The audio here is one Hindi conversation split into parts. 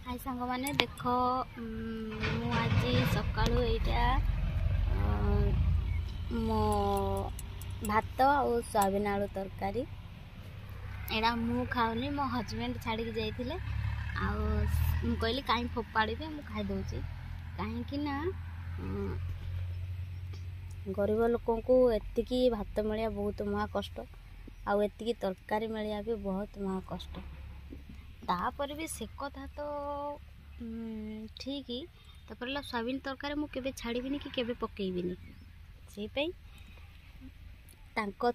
हाय सांग मैंने देख आज सकालू यहाँ मो भात और सोयाबीन आलू तरकारी यहाँ मु खाऊनी मो हजबैंड छाड़ी जाइए आउ कहली कहीं फोपाड़ी मुझे खाईदे कहीं गरीब लोक एतिकी भात मिलिया बहुत महा कष्ट आती तरकारी मिलिया भी बहुत महा कष्ट तापर भी से कथा तो ठीक ही तापर सोयाबीन तरकारी मुझे छाड़बी कि केबे पकेबिनी से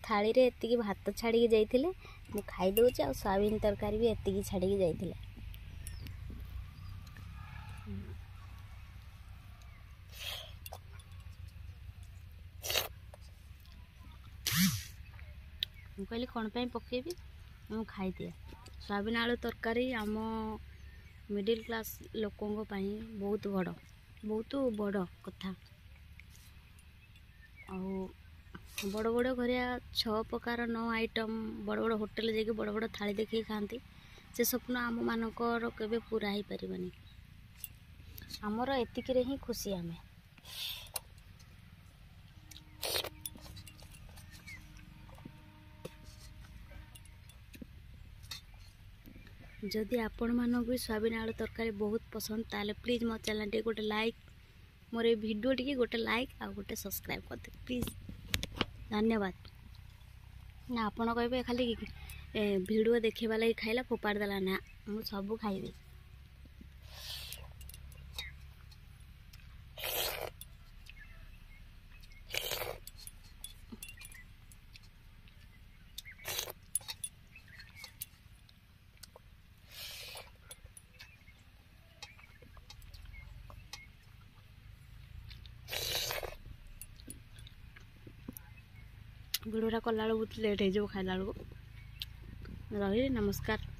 थाली रे एतिकी भात छाड़ी जाइए मु खाईदे आ सोयाबीन तरकारी भी एतिकी छाड़ी जाइए कहली कौन पे पकेबी मु खाईदिए सोयाबीन आलू तरकारी आम मिडिल क्लास लोकों बहुत बड़ कथा बड़ बड़ घरिया 6 प्रकार 9 आइटम बड़ बड़ होटेल जाकि बड़ बड़ थाली देखिए खाती से स्वप्न आम मानकर केबे पूरा ही पारिबनी आमर एतिकी रे ही खुशी आमे जदि आपण मानक भी सोयाबीन आलू तरकारी बहुत पसंद ताले प्लीज मो चैनल टे गोटे लाइक मोर वीडियो टी गोटे लाइक आ गोटे सब्सक्राइब कर दे प्लीज धन्यवाद ना आपण कहे खाली वीडियो देखा लगी खाइला फोपाड़ देला ना मु सब खाइबी वीडियोटा कला बहुत लेट हो खाइला रही नमस्कार।